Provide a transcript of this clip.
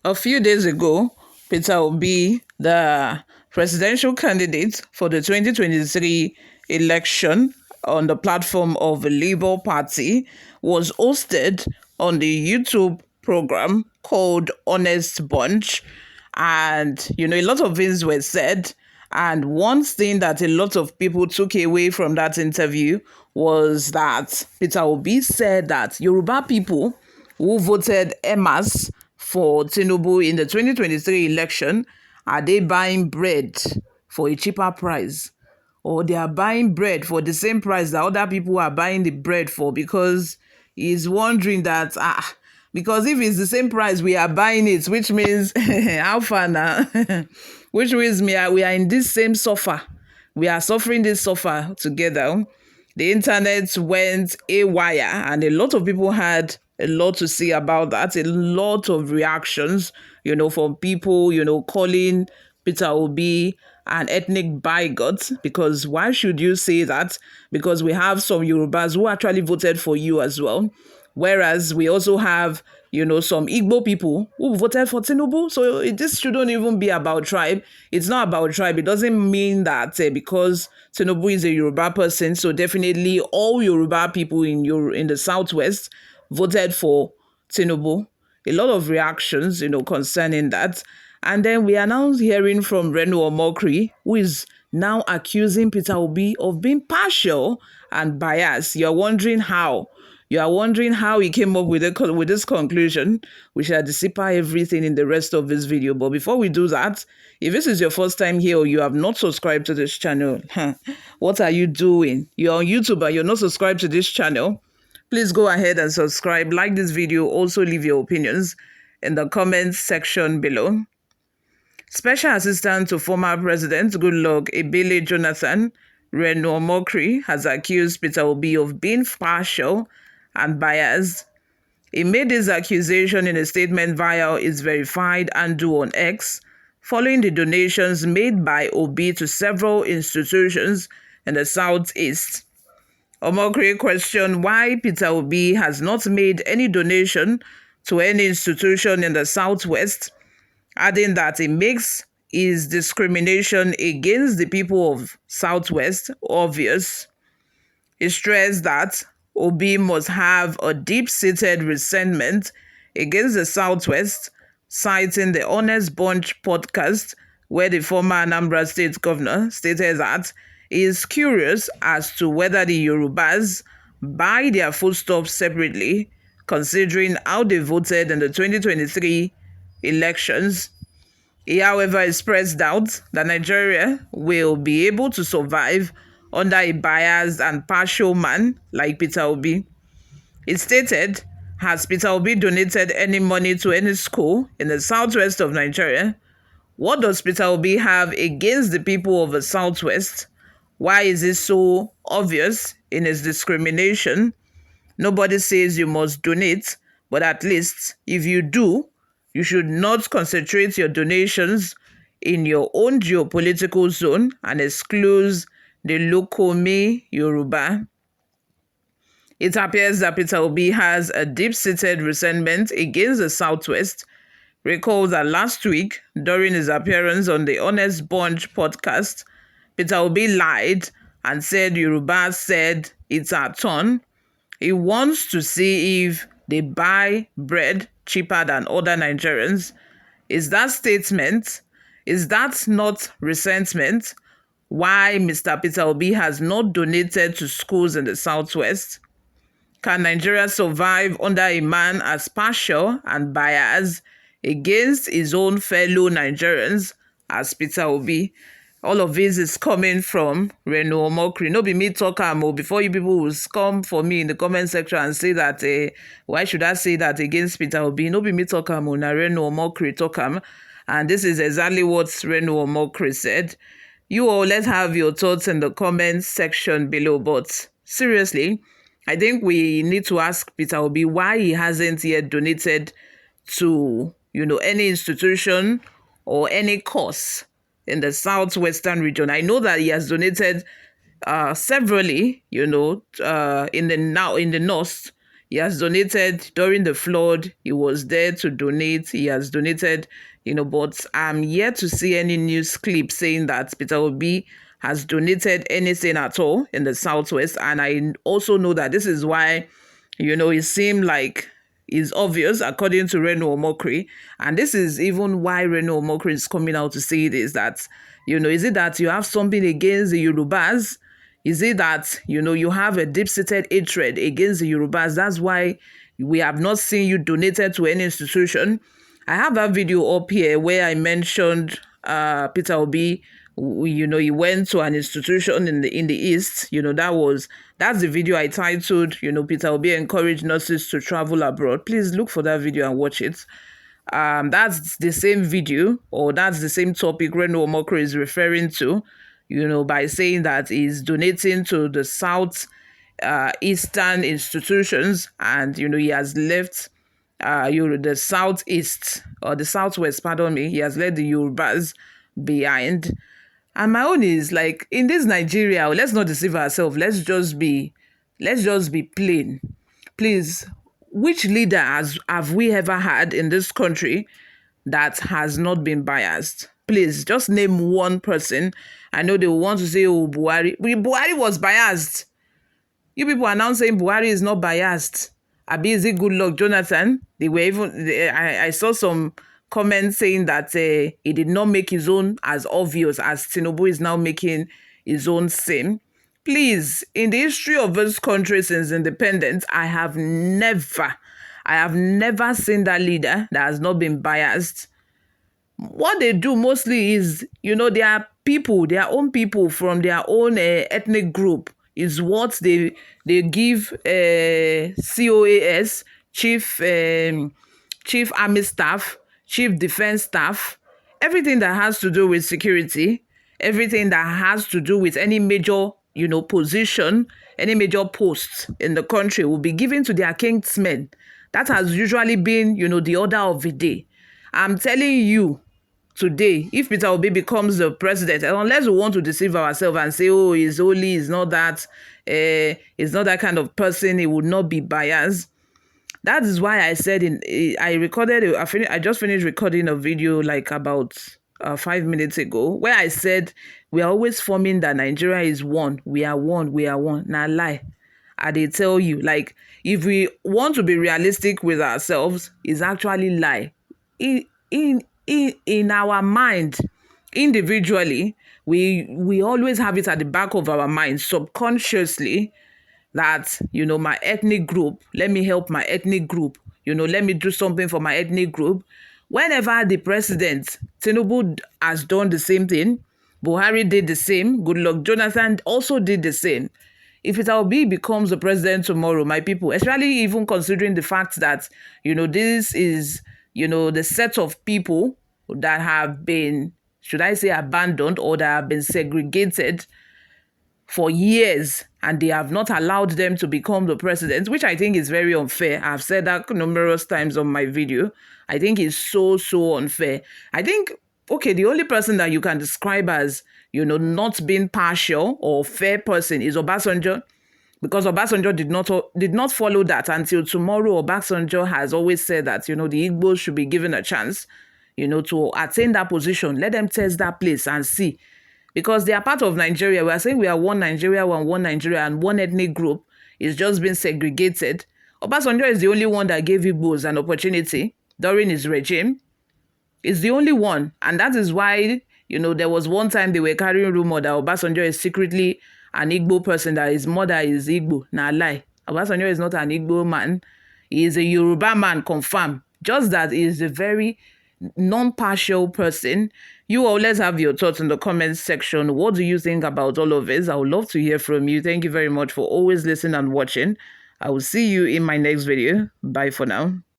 A few days ago, Peter Obi, the presidential candidate for the 2023 election on the platform of the Labour Party, was hosted on the YouTube program called Honest Bunch. And, a lot of things were said. And one thing that a lot of people took away from that interview was that Peter Obi said that Yoruba people who voted Emas for Tinubu in the 2023 election, are they buying bread for a cheaper price? Or they are buying bread for the same price that other people are buying the bread for? Because he's wondering that, because if it's the same price we are buying it, which means, how far now? Which means we are in this same suffer. We are suffering this suffer together. The internet went haywire, and a lot of people had a lot to say about that. A lot of reactions, from people, calling Peter Obi an ethnic bigot. Because why should you say that? Because we have some Yorubas who actually voted for you as well. Whereas we also have, some Igbo people who voted for Tinubu. So this shouldn't even be about tribe. It's not about tribe. It doesn't mean that because Tinubu is a Yoruba person, so definitely all Yoruba people in the Southwest voted for Tinubu. A lot of reactions, concerning that. And then we are now hearing from Reno Omokri, who is now accusing Peter Obi of being partial and biased. You're wondering how. You are wondering how he came up with this conclusion. We shall decipher everything in the rest of this video. But before we do that, if this is your first time here or you have not subscribed to this channel, what are you doing? You're on YouTube and you're not subscribed to this channel. Please go ahead and subscribe. Like this video. Also leave your opinions in the comments section below. Special Assistant to former President Goodluck Ebele Jonathan, Reno Omokri, has accused Peter Obi of being partial and biased. He made this accusation in a statement via his verified handle on X, following the donations made by Obi to several institutions in the Southeast. Omokri questioned why Peter Obi has not made any donation to any institution in the Southwest, adding that it makes his discrimination against the people of Southwest obvious. He stressed that Obi must have a deep-seated resentment against the Southwest, citing the Honest Bunch podcast, where the former Anambra State governor stated that he is curious as to whether the Yorubas buy their foodstuffs separately, considering how they voted in the 2023 elections. He, however, expressed doubt that Nigeria will be able to survive under a biased and partial man like Peter Obi. It stated, has Peter Obi donated any money to any school in the southwest of Nigeria? What does Peter Obi have against the people of the southwest? Why is it so obvious in his discrimination? Nobody says you must donate, but at least if you do, you should not concentrate your donations in your own geopolitical zone and exclude the Lokome Yoruba. It appears that Peter Obi has a deep-seated resentment against the Southwest. Recall that last week, during his appearance on the Honest Bunch podcast, Peter Obi lied and said Yoruba said it's our turn. He wants to see if they buy bread cheaper than other Nigerians. Is that statement? Is that not resentment? Why Mr. Peter Obi has not donated to schools in the Southwest? Can Nigeria survive under a man as partial and biased against his own fellow Nigerians as Peter Obi? All of this is coming from Reno Omokri. No be me talk am before you people will come for me in the comment section and say that, why should I say that against Peter Obi? No be me talk am na Reno Omokri talk am. And this is exactly what Reno Omokri said. You all, let's have your thoughts in the comments section below. But seriously, I think we need to ask Peter Obi why he hasn't yet donated to, any institution or any cause in the southwestern region. I know that he has donated severally, in the north. He has donated during the flood. He was there to donate. He has donated, but I'm yet to see any news clip saying that Peter Obi has donated anything at all in the Southwest. And I also know that this is why, it seemed like it's obvious, according to Reno Omokri. And this is even why Reno Omokri is coming out to say this, that, is it that you have something against the Yorubas? Is it that, you have a deep-seated hatred against the Yorubas? That's why we have not seen you donated to any institution. I have that video up here where I mentioned Peter Obi. He went to an institution in the East. That's the video I titled, Peter Obi encouraged nurses to travel abroad. Please look for that video and watch it. That's the same video, or that's the same topic Reno Omokri is referring to, by saying that he's donating to the South Eastern institutions, and he has left the Southeast, or the Southwest, pardon me. He has left the Yorubas behind. And my own is like, in this Nigeria, let's not deceive ourselves. Let's just be plain. Please, which leader have we ever had in this country that has not been biased? Please, just name one person. I know they will want to say, oh, Buhari. Buhari was biased. You people are now saying Buhari is not biased. Abi, is it Goodluck Jonathan? I saw some comments saying that he did not make his own as obvious as Tinubu is now making his own seem. Please, in the history of this country since independence, I have never seen that leader that has not been biased. What they do mostly is, their people, their own people from their own ethnic group is what they give COAS, chief army staff, chief defense staff, everything that has to do with security, everything that has to do with any major, position, any major post in the country will be given to their kingsmen. That has usually been, the order of the day. I'm telling you, today, if Peter Obi becomes the president, and unless we want to deceive ourselves and say, oh, he's holy, he's not that kind of person, he would not be biased. That is why I said I just finished recording a video like about 5 minutes ago, where I said we are always forming that Nigeria is one. We are one. We are one. Now lie. They tell you, like, if we want to be realistic with ourselves, it's actually lie. In our mind, individually, we always have it at the back of our mind, subconsciously, that, my ethnic group, let me help my ethnic group, let me do something for my ethnic group. Whenever the president, Tinubu, has done the same thing, Buhari did the same, Goodluck Jonathan also did the same. If Peter Obi becomes the president tomorrow, my people, especially even considering the fact that, this is, the set of people that have been, should I say, abandoned, or that have been segregated for years, and they have not allowed them to become the president, which I think is very unfair. I've said that numerous times on my video. I think it's so unfair. I think, okay, the only person that you can describe as, not being partial or fair person is Obasanjo, because Obasanjo did not follow that until tomorrow. Obasanjo has always said that, the Igbos should be given a chance, to attain that position. Let them test that place and see. Because they are part of Nigeria. We are saying we are one Nigeria, one Nigeria, and one ethnic group is just being segregated. Obasanjo is the only one that gave Igbos an opportunity during his regime. It's the only one. And that is why, there was one time they were carrying rumor that Obasanjo is secretly an Igbo person, that his mother is Igbo. Nah, lie. Obasanjo is not an Igbo man. He is a Yoruba man, confirmed. Just that he is a very non-partial person. You all, let's have your thoughts in the comments section. What do you think about all of this? I would love to hear from you. Thank you very much for always listening and watching. I will see you in my next video. Bye for now.